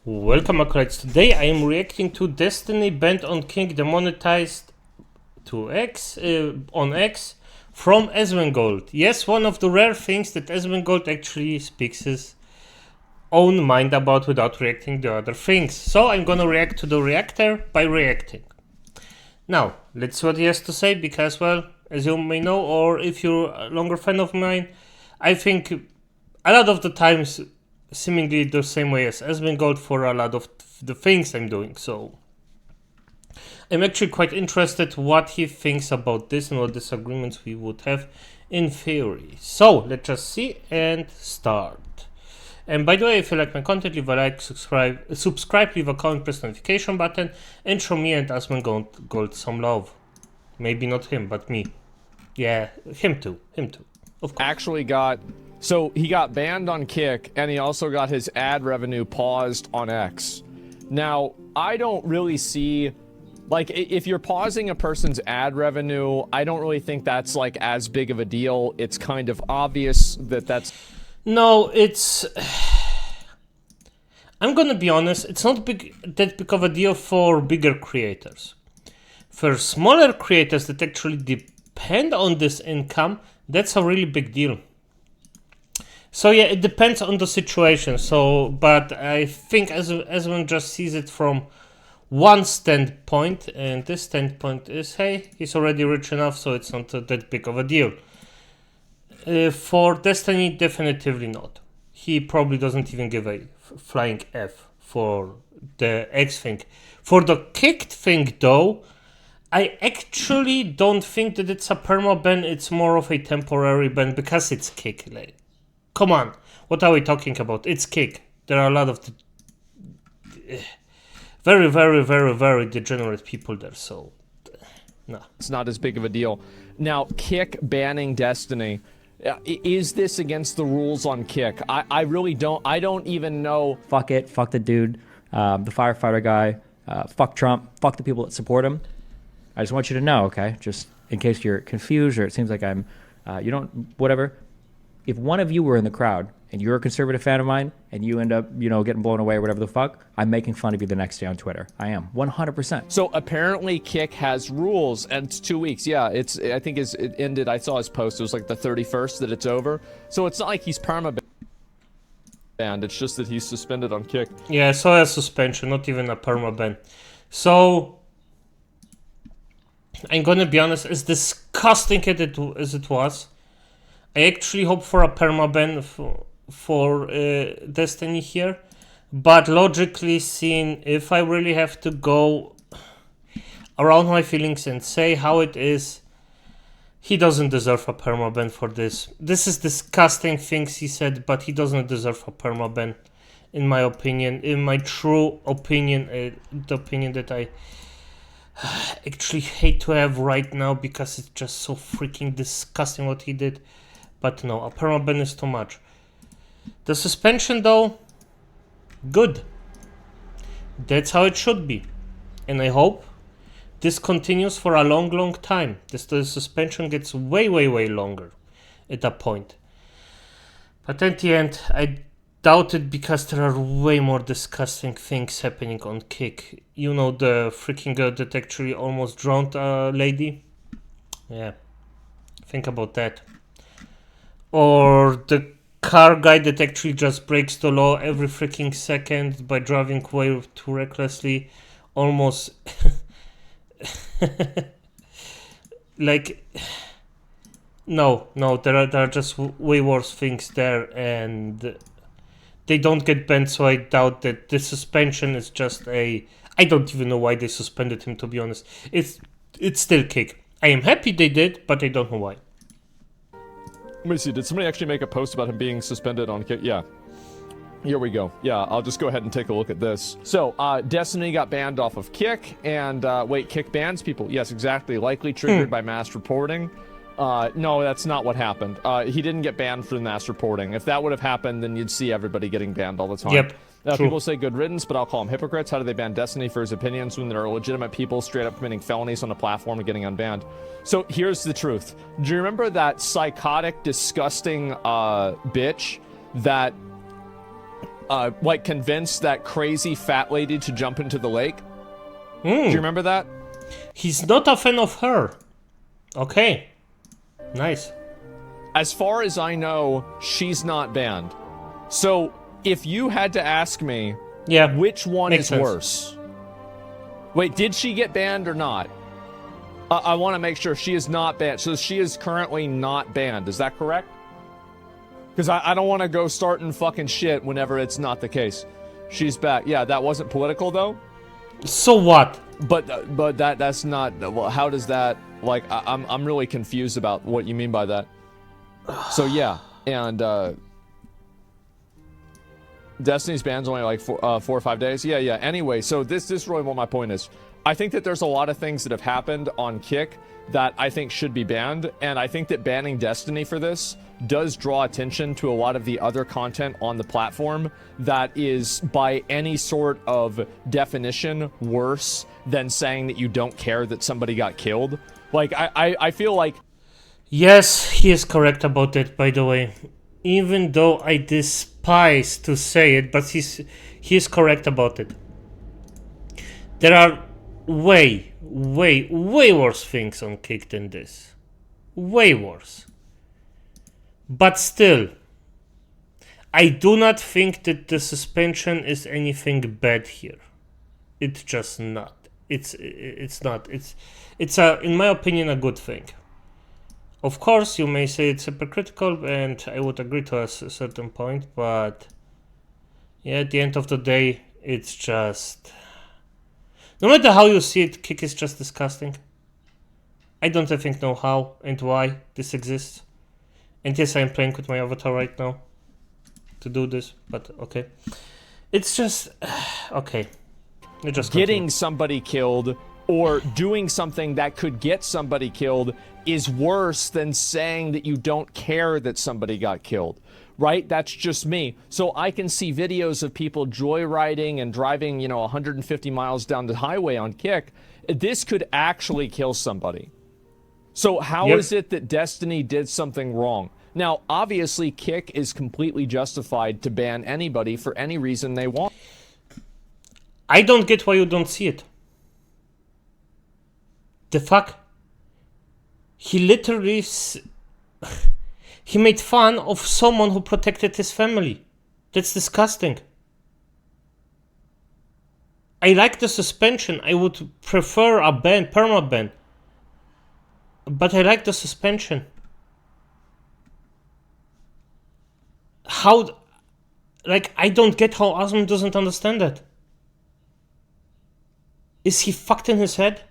Welcome, acolytes. Today I am reacting to Destiny banned on King Demonetized to X on X from Asmongold. Yes, one of the rare things that Asmongold actually speaks his own mind about without reacting to other things. So I'm gonna react to the reactor by reacting. Now, let's see what he has to say because, well, as you may know, or if you're a longer fan of mine, I think a lot of the times seemingly the same way as Asmongold for a lot of the things I'm doing. So I'm actually quite interested what he thinks about this and what disagreements we would have in theory. So let's just see and start. And by the way, if you like my content, leave a like, subscribe, leave a comment, press the notification button, and show me and Asmongold some love. Maybe not him, but me. Yeah, him too, of course. Actually so he got banned on Kick, and he also got his ad revenue paused on X. Now, I don't really see, like, if you're pausing a person's ad revenue, I don't really think that's, like, as big of a deal. It's kind of obvious that that's... No, it's... I'm gonna be honest, it's not that big of a deal for bigger creators. For smaller creators that actually depend on this income, that's a really big deal. So yeah, it depends on the situation. So, but I think as one just sees it from one standpoint, and this standpoint is, hey, he's already rich enough, so it's not that big of a deal. For Destiny, definitively not. He probably doesn't even give a flying F for the X thing. For the kicked thing, though, I actually don't think that it's a perma ban. It's more of a temporary ban because it's kick. Like, come on, what are we talking about? It's kick. There are a lot of very, very, very, very degenerate people there, so no. It's not as big of a deal. Now, Kick banning Destiny, is this against the rules on Kick? I really don't even know. Fuck it, fuck the dude, the firefighter guy, fuck Trump, fuck the people that support him. I just want you to know, okay, just in case you're confused or it seems like I'm, you don't, whatever. If one of you were in the crowd and you're a conservative fan of mine and you end up, you know, getting blown away or whatever the fuck, I'm making fun of you the next day on Twitter. I am, 100%. So apparently Kick has rules, and it's 2 weeks. Yeah, I think it ended, I saw his post, it was like the 31st that it's over. So it's not like he's perma banned, it's just that he's suspended on Kick. Yeah, so a suspension, not even a perma ban. So I'm gonna be honest, as disgusting as it was, I actually hope for a permaban for Destiny here, but logically seen, if I really have to go around my feelings and say how it is, he doesn't deserve a permaban for this. This is disgusting things he said, but he doesn't deserve a permaban, in my opinion. In my true opinion, the opinion that I actually hate to have right now because it's just so freaking disgusting what he did. But no, a permaban is too much. The suspension, though, good. That's how it should be. And I hope this continues for a long, long time. The suspension gets way, way, way longer at that point. But at the end, I doubt it because there are way more disgusting things happening on Kick. You know, the freaking girl that actually almost drowned a lady? Yeah, think about that. Or the car guy that actually just breaks the law every freaking second by driving way too recklessly. Almost... like... No, there are just way worse things there, and they don't get banned, so I doubt that the suspension is just a... I don't even know why they suspended him, to be honest. It's still Kick. I am happy they did, but I don't know why. Let me see, did somebody actually make a post about him being suspended on Kick? Yeah. Here we go. Yeah, I'll just go ahead and take a look at this. So, Destiny got banned off of Kick, and, wait, Kick bans people? Yes, exactly. Likely triggered by mass reporting. No, that's not what happened. He didn't get banned for the mass reporting. If that would have happened, then you'd see everybody getting banned all the time. Yep. People say good riddance, but I'll call them hypocrites. How do they ban Destiny for his opinions when there are legitimate people straight up committing felonies on the platform and getting unbanned? So here's the truth. Do you remember that psychotic, disgusting bitch that like convinced that crazy fat lady to jump into the lake. Do you remember that? He's not a fan of her. Okay. Nice. As far as I know, she's not banned. So, if you had to ask me, Yeah. which one makes is sense. worse? Wait, did she get banned or not? I want to make sure she is not banned. So she is currently not banned. Is that correct? Because I don't want to go starting fucking shit whenever it's not the case. She's back. Yeah, that wasn't political though. So what? But that's not. Well, how does that? Like, I'm really confused about what you mean by that. So yeah, and Destiny's ban's only like 4 or 5 days. Yeah. Anyway, so this is really what my point is. I think that there's a lot of things that have happened on Kick that I think should be banned, and I think that banning Destiny for this does draw attention to a lot of the other content on the platform that is, by any sort of definition, worse than saying that you don't care that somebody got killed. Like, I feel like... Yes, he is correct about it, by the way. Even though I despise to say it, but he's correct about it. There are way worse things on Kick than this. Way worse. But still, I do not think that the suspension is anything bad here. It's just not. It's not. It's in my opinion, a good thing. Of course, you may say it's hypocritical, and I would agree to a certain point, but yeah, at the end of the day, it's just... No matter how you see it, Kick is just disgusting. I don't think know how and why this exists. And yes, I'm playing with my avatar right now to do this, but okay. It's just... okay. It just getting somebody killed or doing something that could get somebody killed is worse than saying that you don't care that somebody got killed, right? That's just me. So I can see videos of people joyriding and driving, 150 miles down the highway on Kick. This could actually kill somebody. So how is it that Destiny did something wrong? Now, obviously, Kick is completely justified to ban anybody for any reason they want. I don't get why you don't see it. The fuck? He literally... he made fun of someone who protected his family. That's disgusting. I like the suspension. I would prefer a ban, perma-ban. But I like the suspension. How... Like, I don't get how Asmon doesn't understand that. Is he fucked in his head?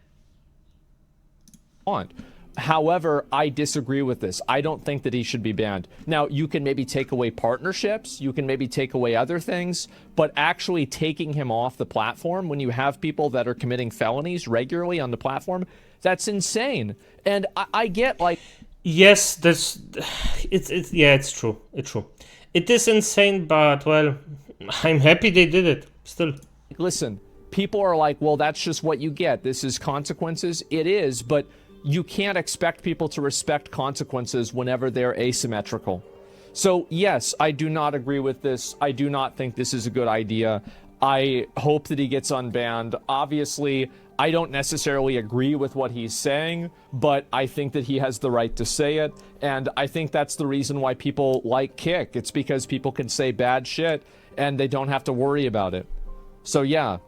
However, I disagree with this. I don't think that he should be banned. Now, you can maybe take away partnerships, you can maybe take away other things, but actually taking him off the platform when you have people that are committing felonies regularly on the platform, that's insane. And I get, like... Yes, that's... it's true. It's true. It is insane, but, well, I'm happy they did it, still. Listen, people are like, well, that's just what you get. This is consequences. It is, but you can't expect people to respect consequences whenever they're asymmetrical. So, yes, I do not agree with this. I do not think this is a good idea. I hope that he gets unbanned. Obviously, I don't necessarily agree with what he's saying, but I think that he has the right to say it, and I think that's the reason why people like Kick. It's because people can say bad shit, and they don't have to worry about it. So, yeah.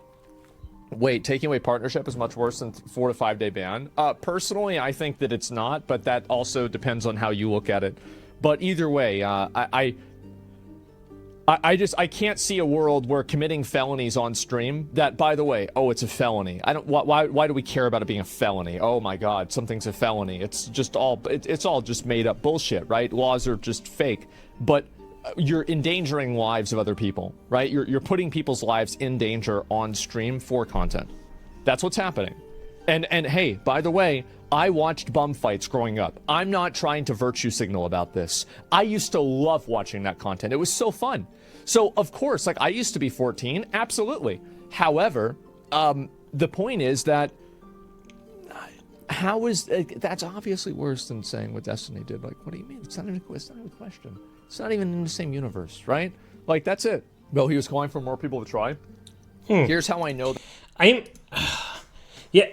Wait, taking away partnership is much worse than 4 to 5 day ban? Personally, I think that it's not, but that also depends on how you look at it. But either way, I can't see a world where committing felonies on stream, that, by the way, oh, it's a felony. Why do we care about it being a felony? Oh my god, something's a felony. It's just all, it's all just made up bullshit, right? Laws are just fake. But you're endangering lives of other people, right? You're putting people's lives in danger on stream for content. That's what's happening. And hey, by the way, I watched bum fights growing up. I'm not trying to virtue signal about this. I used to love watching that content. It was so fun. So, of course, like, I used to be 14, absolutely. However, the point is that how is that's obviously worse than saying what Destiny did. Like, what do you mean? It's not even a question. It's not even in the same universe, right? Like, that's it. Well, he was calling for more people to try. Here's how I know that. I'm, yeah.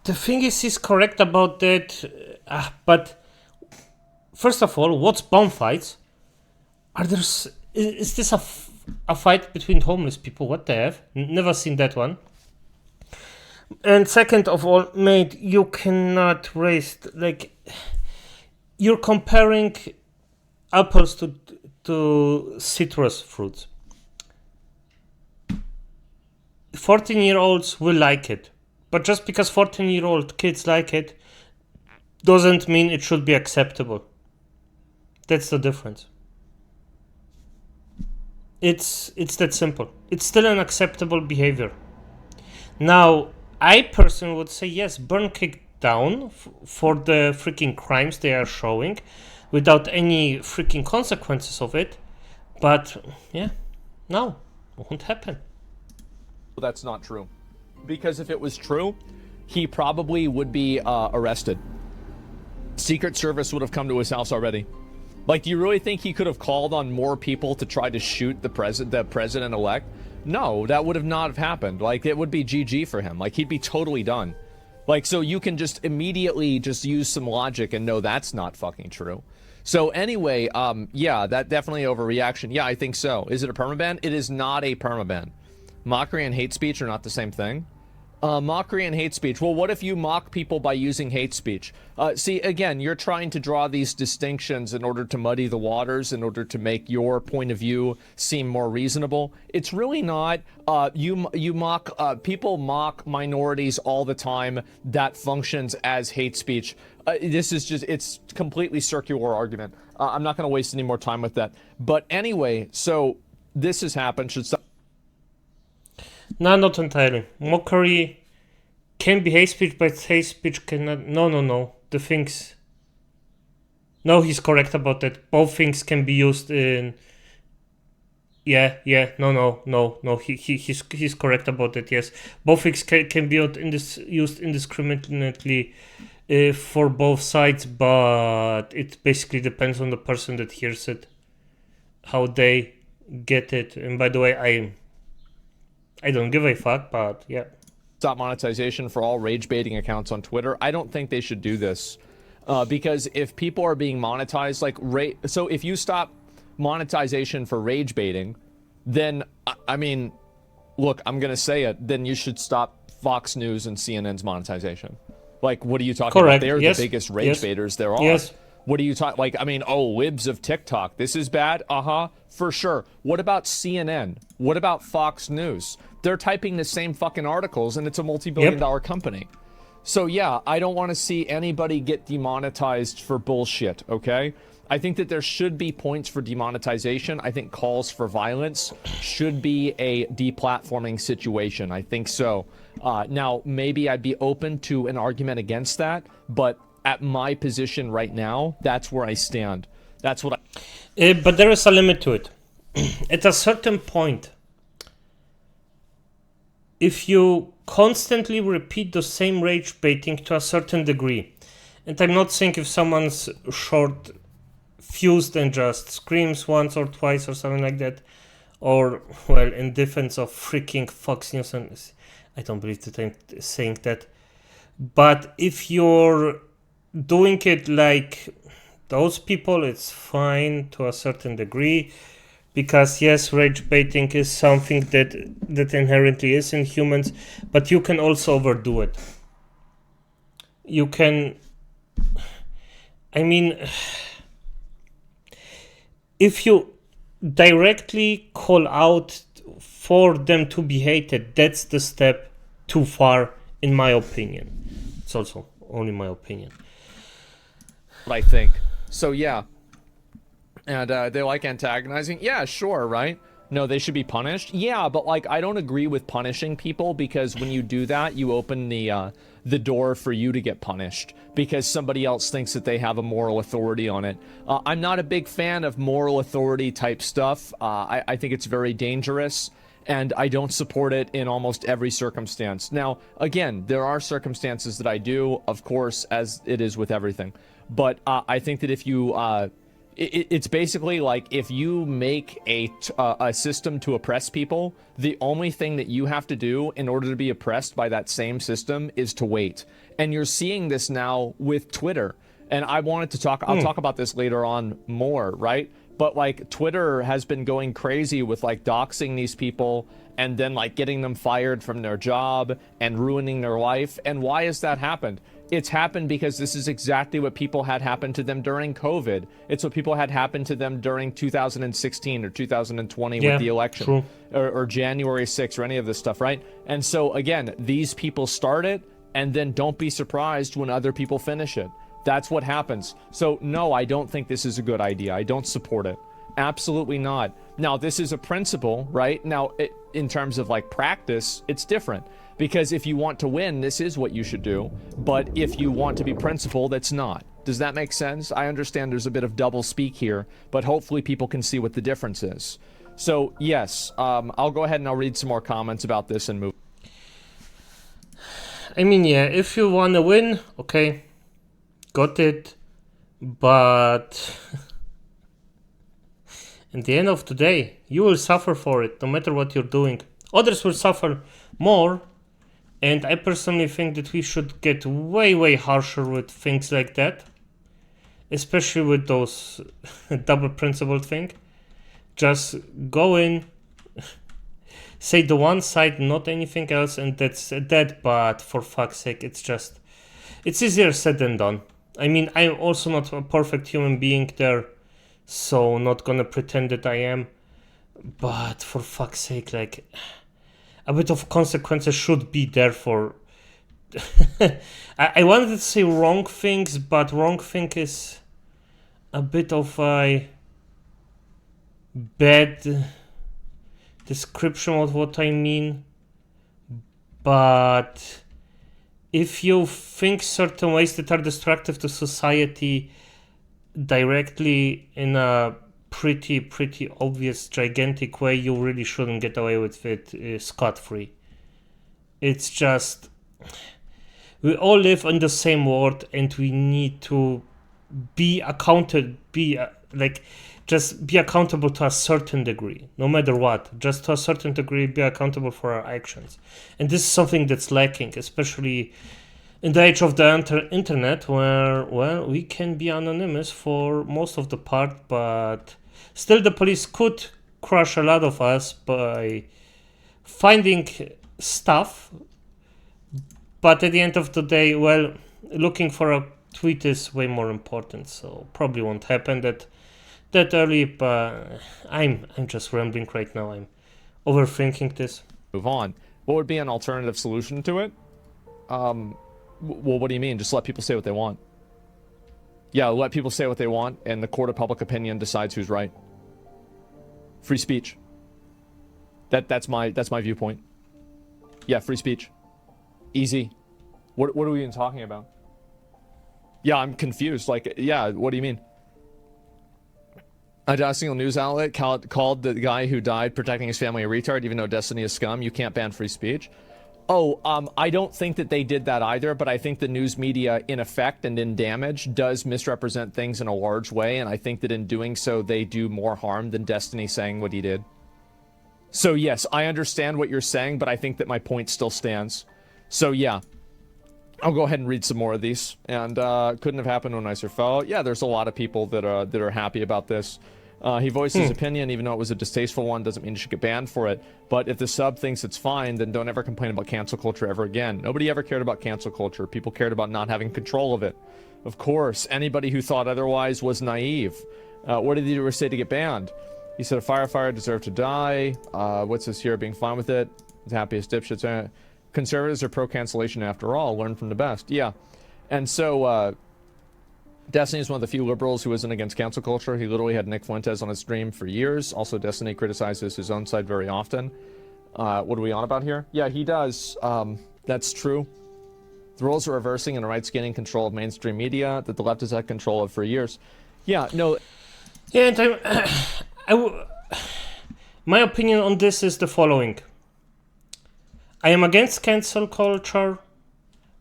The thing is, he's correct about that. But first of all, what's bomb fights? Is this a fight between homeless people? What they have? Never seen that one. And second of all, mate, you cannot raise, like, you're comparing apples to citrus fruits. 14-year-olds will like it, but just because 14-year-old kids like it doesn't mean it should be acceptable. That's the difference. It's that simple. It's still an acceptable behavior. Now, I personally would say yes, burn kick down for the freaking crimes they are showing without any freaking consequences of it. But yeah, no, won't happen. That's not true. Because if it was true, he probably would be arrested. Secret Service would have come to his house already. Like, do you really think he could have called on more people to try to shoot the president-elect? No, that would have not have happened. Like, it would be GG for him. Like, he'd be totally done. Like, so you can just immediately just use some logic and know that's not fucking true. So anyway, yeah, that definitely overreaction. Yeah, I think so. Is it a permaban? It is not a permaban. Mockery and hate speech are not the same thing. Mockery and hate speech. Well, what if you mock people by using hate speech? See, again, you're trying to draw these distinctions in order to muddy the waters, in order to make your point of view seem more reasonable. It's really not. You mock, people mock minorities all the time. That functions as hate speech. This is just, it's completely circular argument. I'm not going to waste any more time with that. But anyway, so this has happened. Should stop. No, not entirely. Mockery can be hate speech, but hate speech cannot. No. The things. No, he's correct about that. Both things can be used in. Yeah. No. He's correct about that. Yes, both things can be used indiscriminately for both sides, but it basically depends on the person that hears it, how they get it. And by the way, I don't give a fuck, but yeah. Stop monetization for all rage baiting accounts on Twitter. I don't think they should do this because if people are being monetized, like so if you stop monetization for rage baiting, then I mean, look, I'm gonna say it. Then you should stop Fox News and CNN's monetization. Like, what are you talking about? They're the biggest rage baiters there are. Yes. What are you talking? Like, I mean, oh, libs of TikTok. This is bad. For sure. What about CNN? What about Fox News? They're typing the same fucking articles, and it's a multi-billion-dollar company. So yeah, I don't want to see anybody get demonetized for bullshit. Okay. I think that there should be points for demonetization. I think calls for violence should be a deplatforming situation. I think so. Now, maybe I'd be open to an argument against that, but at my position right now, that's where I stand. That's what but there is a limit to it. At a certain point, if you constantly repeat the same rage baiting to a certain degree, and I'm not saying if someone's short fused and just screams once or twice or something like that, or, well, in defense of freaking Fox News, and I don't believe that I'm saying that, but if you're doing it like those people, it's fine to a certain degree, because yes, rage baiting is something that inherently is in humans, but you can also overdo it. You can, I mean, if you directly call out for them to be hated, that's the step too far, in my opinion. It's also only my opinion. I think. So yeah. And they like antagonizing? Yeah, sure, right? No, they should be punished? Yeah, but like, I don't agree with punishing people, because when you do that, you open the door for you to get punished because somebody else thinks that they have a moral authority on it. I'm not a big fan of moral authority type stuff. I think it's very dangerous, and I don't support it in almost every circumstance. Now, again, there are circumstances that I do, of course, as it is with everything. But I think that if you It's basically like if you make a system to oppress people, the only thing that you have to do in order to be oppressed by that same system is to wait. And you're seeing this now with Twitter. And I wanted to talk, I'll talk about this later on more, right? But like Twitter has been going crazy with like doxing these people and then like getting them fired from their job and ruining their life. And why has that happened? It's happened because this is exactly what people had happen to them during COVID. It's what people had happen to them during 2016 or 2020 with the election, or January 6th or any of this stuff, right? And so again, these people start it, and then don't be surprised when other people finish it. That's what happens. So no, I don't think this is a good idea. I don't support it. Absolutely not. Now, this is a principle, right? Now, in terms of like practice, it's different. Because if you want to win, this is what you should do. But if you want to be principled, it's not. Does that make sense? I understand there's a bit of double speak here, but hopefully people can see what the difference is. So, yes, I'll go ahead and I'll read some more comments about this and move. I mean, yeah, if you want to win, okay, got it. But at the end of the day, you will suffer for it, no matter what you're doing. Others will suffer more. And I personally think that we should get way, way harsher with things like that. Especially with those double principle thing. Just go in, say the one side, not anything else, and that's that. But for fuck's sake, it's easier said than done. I mean, I'm also not a perfect human being there, so not gonna pretend that I am. But for fuck's sake, like, a bit of consequences should be there for... I wanted to say wrong things, but wrong thing is a bit of a bad description of what I mean. But if you think certain ways that are destructive to society directly in a pretty obvious, gigantic way, you really shouldn't get away with it scot-free. It's just, we all live in the same world, and we need to be accounted, just be accountable to a certain degree, no matter what. Just to a certain degree, be accountable for our actions. And this is something that's lacking, especially in the age of the internet, where, well, we can be anonymous for most of the part, but still the police could crush a lot of us by finding stuff. But at the end of the day, well, looking for a tweet is way more important, so probably won't happen that early. But I'm just rambling right now. I'm overthinking this. Move on. What would be an alternative solution to it? Well, what do you mean? Just let people say what they want. Yeah, let people say what they want, and the court of public opinion decides who's right. Free speech. That's my viewpoint. Yeah, free speech. Easy. What are we even talking about? Yeah, I'm confused. Like, yeah, what do you mean? A single news outlet called the guy who died protecting his family a retard, even though Destiny is scum. You can't ban free speech. Oh, I don't think that they did that either, but I think the news media, in effect and in damage, does misrepresent things in a large way, and I think that in doing so, they do more harm than Destiny saying what he did. So yes, I understand what you're saying, but I think that my point still stands. So yeah, I'll go ahead and read some more of these. And couldn't have happened to a nicer fellow. Yeah, there's a lot of people that are happy about this. He voiced his opinion, even though it was a distasteful one. Doesn't mean you should get banned for it. But if the sub thinks it's fine, then don't ever complain about cancel culture ever again. Nobody ever cared about cancel culture. People cared about not having control of it. Of course, anybody who thought otherwise was naive. What did he say to get banned? He said a firefighter deserved to die. What's this here? Being fine with it. The happiest dipshits. Conservatives are pro-cancellation after all. Learn from the best. Yeah. And so, Destiny is one of the few liberals who isn't against cancel culture. He literally had Nick Fuentes on his stream for years. Also, Destiny criticizes his own side very often. What are we on about here? Yeah, he does. That's true. The roles are reversing and the right's gaining control of mainstream media that the left has had control of for years. Yeah, no. Yeah, and my opinion on this is the following. I am against cancel culture,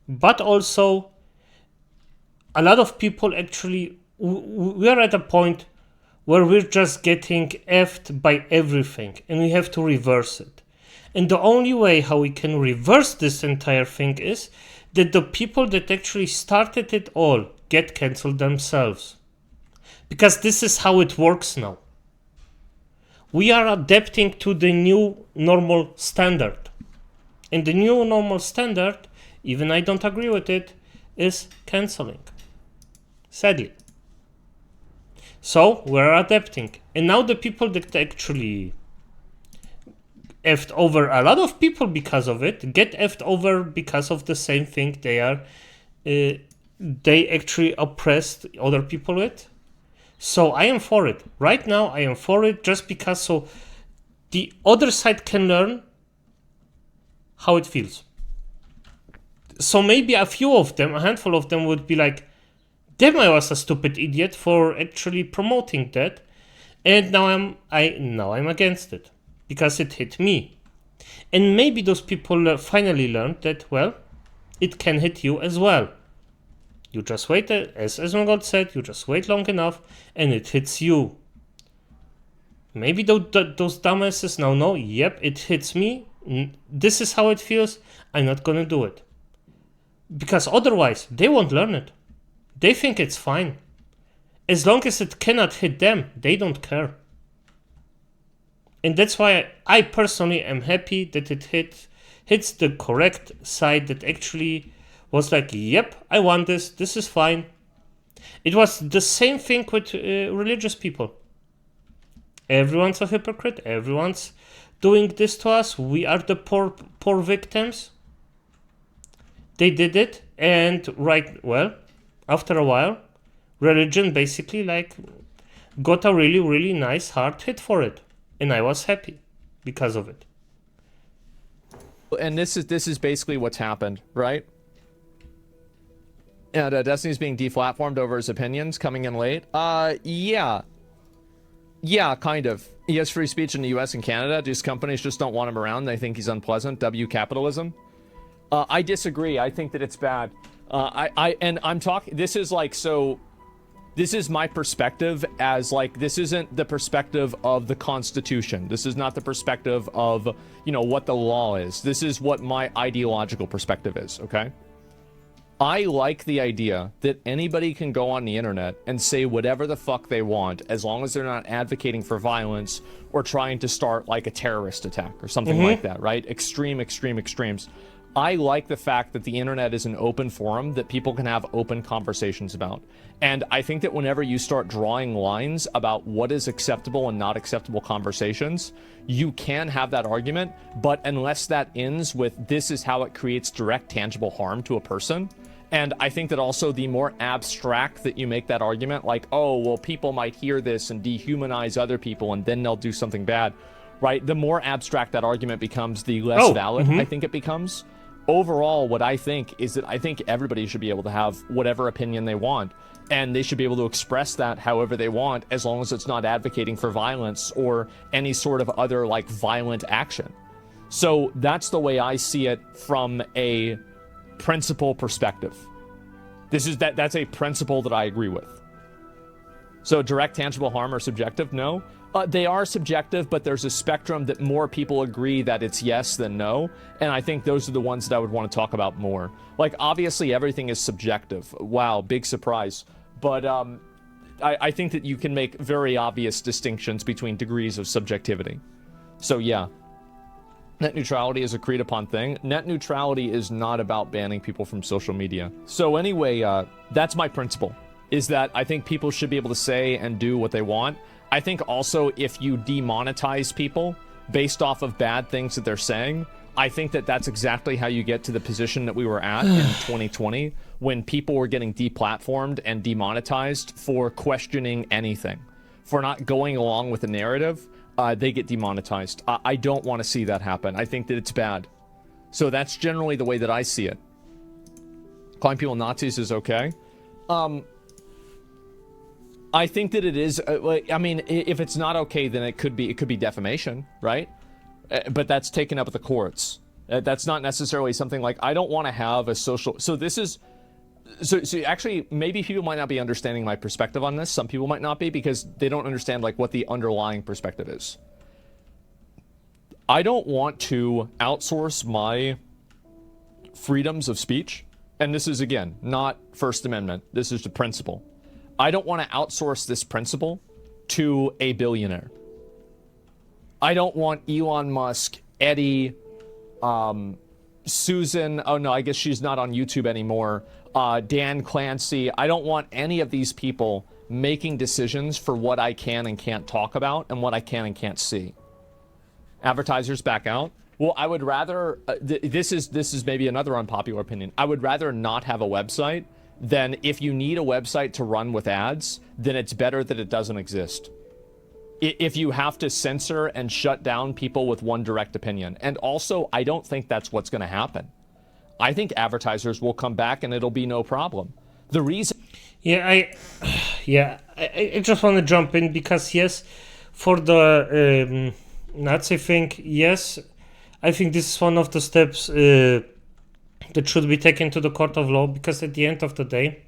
but also a lot of people actually, we are at a point where we're just getting effed by everything and we have to reverse it. And the only way how we can reverse this entire thing is that the people that actually started it all get cancelled themselves. Because this is how it works now. We are adapting to the new normal standard. And the new normal standard, even I don't agree with it, is cancelling. Sadly. So we're adapting. And now the people that actually effed over a lot of people because of it get effed over because of the same thing they actually oppressed other people with. So I am for it. Right now I am for it just because so the other side can learn how it feels. So maybe a handful of them would be like, damn, I was a stupid idiot for actually promoting that. And now I'm against it because it hit me. And maybe those people finally learned that, well, it can hit you as well. You just wait, as Asmongold said, you just wait long enough and it hits you. Maybe those dumbasses now know, yep, it hits me. This is how it feels. I'm not gonna do it. Because otherwise, they won't learn it. They think it's fine. As long as it cannot hit them, they don't care. And that's why I personally am happy that it hits the correct side that actually was like, yep, I want this. This is fine. It was the same thing with religious people. Everyone's a hypocrite. Everyone's doing this to us. We are the poor victims. They did it, and after a while, religion basically got a really, really nice hard hit for it, and I was happy because of it. And this is basically what's happened, right? And Destiny's being deplatformed over his opinions, coming in late. Yeah, kind of. He has free speech in the U.S. and Canada. These companies just don't want him around. They think he's unpleasant. Capitalism. I disagree. I think that it's bad. I'm talking. This is this is my perspective as this isn't the perspective of the Constitution. This is not the perspective of, what the law is. This is what my ideological perspective is, okay? I like the idea that anybody can go on the internet and say whatever the fuck they want as long as they're not advocating for violence or trying to start a terrorist attack or something like that, right? Extremes. I like the fact that the internet is an open forum that people can have open conversations about. And I think that whenever you start drawing lines about what is acceptable and not acceptable conversations, you can have that argument, but unless that ends with this is how it creates direct, tangible harm to a person. And I think that also the more abstract that you make that argument, oh, well, people might hear this and dehumanize other people and then they'll do something bad, right? The more abstract that argument becomes, the less valid I think it becomes. Overall, what I think is that I think everybody should be able to have whatever opinion they want, and they should be able to express that however they want, as long as it's not advocating for violence or any sort of other violent action. So that's the way I see it from a principle perspective. That's a principle that I agree with. So direct tangible harm or subjective? No. They are subjective, but there's a spectrum that more people agree that it's yes than no, and I think those are the ones that I would want to talk about more. Obviously everything is subjective. Wow, big surprise. But I think that you can make very obvious distinctions between degrees of subjectivity. So yeah, net neutrality is a agreed upon thing. Net neutrality is not about banning people from social media. So anyway, that's my principle, is that I think people should be able to say and do what they want. I think also if you demonetize people based off of bad things that they're saying, I think that that's exactly how you get to the position that we were at in 2020, when people were getting deplatformed and demonetized for questioning anything. For not going along with the narrative, they get demonetized. I don't want to see that happen. I think that it's bad. So that's generally the way that I see it. Calling people Nazis is okay. I think that it is, if it's not okay, then it could be defamation, right? But that's taken up at the courts. That's not necessarily something I don't want to have a social... So this is So actually, maybe people might not be understanding my perspective on this. Some people might not be because they don't understand like what the underlying perspective is. I don't want to outsource my freedoms of speech. And this is, again, not First Amendment. This is the principle. I don't want to outsource this principle to a billionaire. I don't want Elon Musk, Eddie, Susan, oh no, I guess she's not on YouTube anymore, Dan Clancy. I don't want any of these people making decisions for what I can and can't talk about and what I can and can't see. Advertisers back out. Well, I would rather, this is maybe another unpopular opinion. I would rather not have a website than if you need a website to run with ads, then it's better that it doesn't exist. If you have to censor and shut down people with one direct opinion. And also, I don't think that's what's going to happen. I think advertisers will come back and it'll be no problem. The reason... I just want to jump in because, yes, for the Nazi thing, yes, I think this is one of the steps that should be taken to the court of law, because at the end of the day,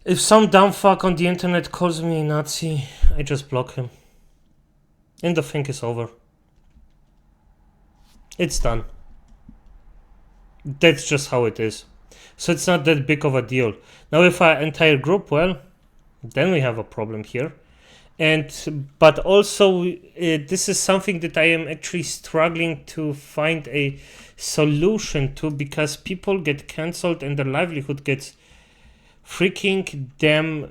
if some dumb fuck on the internet calls me a Nazi, I just block him. And the thing is over. It's done. That's just how it is. So it's not that big of a deal. Now if our entire group, well, then we have a problem here. But also, this is something that I am actually struggling to find a solution to, because people get cancelled and their livelihood gets freaking damn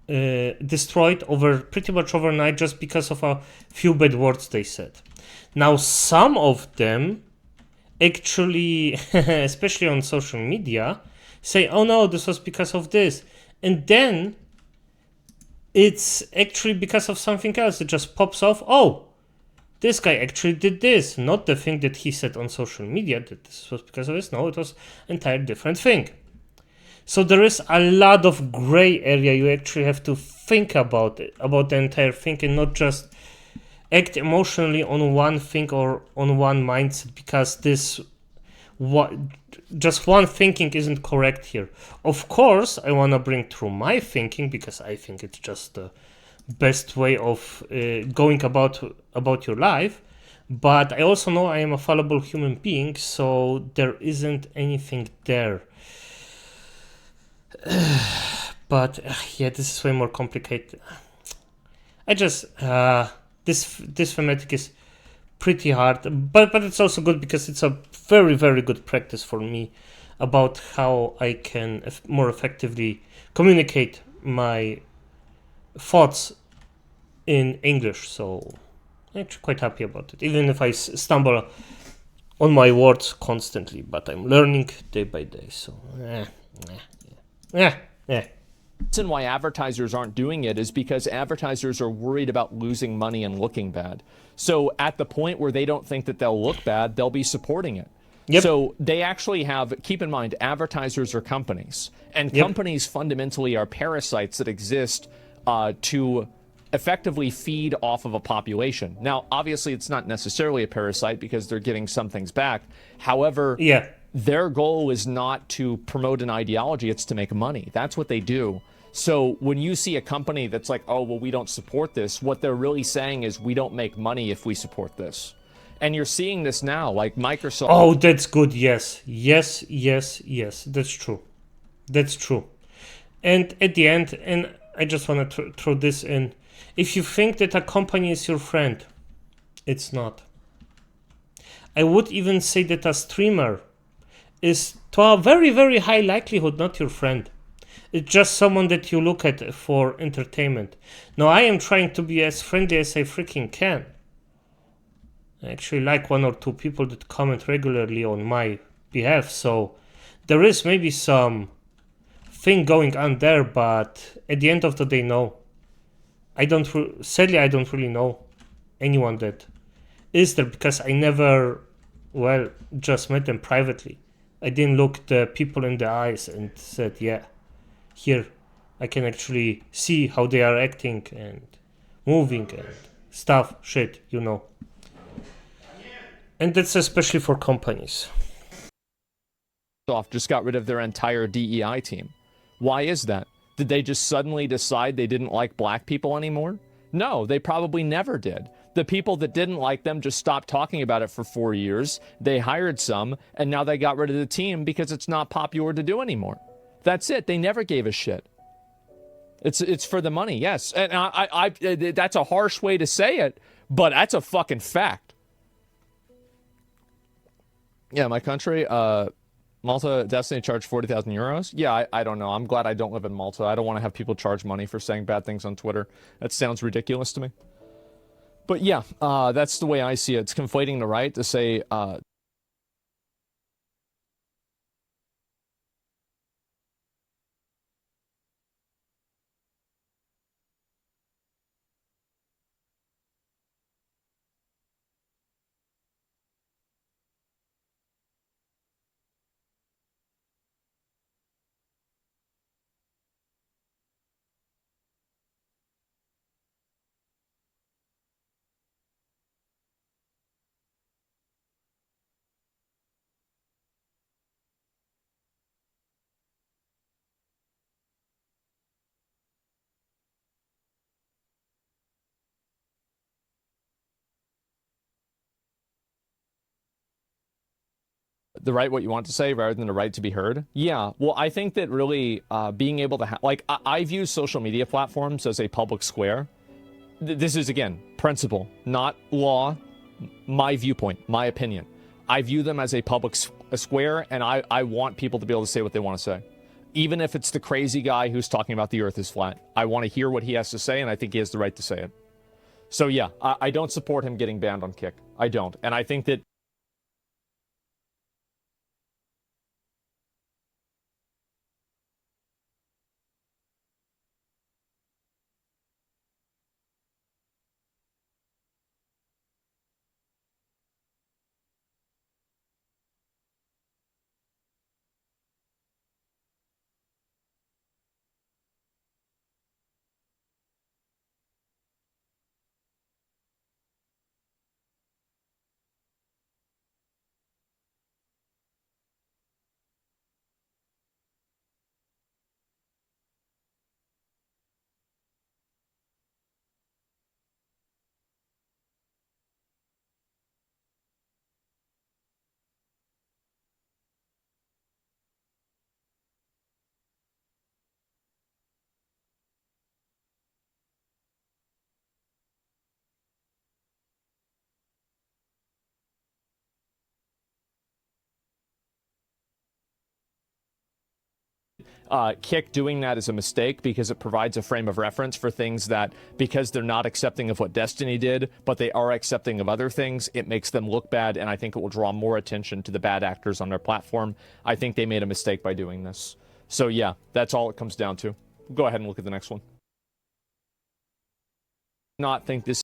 destroyed pretty much overnight just because of a few bad words they said. Now, some of them actually, especially on social media, say, oh no, this was because of this. And then it's actually because of something else. It just pops off. Oh, this guy actually did this. Not the thing that he said on social media that this was because of this. No, it was an entirely different thing. So there is a lot of gray area. You actually have to think about it, about the entire thing, and not just act emotionally on one thing or on one mindset, because just one thinking isn't correct here. Of course, I want to bring through my thinking because I think it's just the best way of going about your life. But I also know I am a fallible human being, so there isn't anything there. But yeah, this is way more complicated. I just this thematic is pretty hard, but it's also good because it's a very, very good practice for me about how I can more effectively communicate my thoughts in English. So I'm actually quite happy about it, even if I stumble on my words constantly, but I'm learning day by day. So The reason why advertisers aren't doing it is because advertisers are worried about losing money and looking bad. So at the point where they don't think that they'll look bad, they'll be supporting it. Yep. So they actually have, keep in mind, advertisers are companies. And companies fundamentally are parasites that exist to effectively feed off of a population. Now, obviously, it's not necessarily a parasite because they're getting some things back. However, their goal is not to promote an ideology, it's to make money. That's what they do. So when you see a company that's like, oh, well, we don't support this, what they're really saying is we don't make money if we support this. And you're seeing this now, like Microsoft. Oh, that's good. Yes. That's true. That's true. And at the end, and I just want to throw this in, if you think that a company is your friend, it's not. I would even say that a streamer is, to a very, very high likelihood, not your friend. It's just someone that you look at for entertainment. Now, I am trying to be as friendly as I freaking can. I actually like one or two people that comment regularly on my behalf, so there is maybe some thing going on there, but at the end of the day, no. Sadly, I don't really know anyone that is there, because I never, just met them privately. I didn't look the people in the eyes and said, yeah, here I can actually see how they are acting and moving and stuff, shit, you know. And that's especially for companies. Microsoft just got rid of their entire DEI team. Why is that? Did they just suddenly decide they didn't like black people anymore? No, they probably never did. The people that didn't like them just stopped talking about it for 4 years. They hired some, and now they got rid of the team because it's not popular to do anymore. That's it. They never gave a shit. It's for the money, yes. And I that's a harsh way to say it, but that's a fucking fact. Yeah, my country, Malta, Destiny charged 40,000 euros. Yeah, I don't know. I'm glad I don't live in Malta. I don't want to have people charge money for saying bad things on Twitter. That sounds ridiculous to me. But yeah, that's the way I see it. It's conflating the right to say the right what you want to say rather than the right to be heard. Yeah, well, I think that really being able to like I view social media platforms as a public square. This is, again, principle, not law, my viewpoint, my opinion. I view them as a public square, and I want people to be able to say what they want to say. Even if it's the crazy guy who's talking about the earth is flat. I want to hear what he has to say, and I think he has the right to say it. So yeah, I don't support him getting banned on Kick. I don't. And I think that Kick doing that is a mistake because it provides a frame of reference for things that, because they're not accepting of what Destiny did, but they are accepting of other things, it makes them look bad, and I think it will draw more attention to the bad actors on their platform. I think they made a mistake by doing this. So yeah, that's all it comes down to. Go ahead and look at the next one. Not think this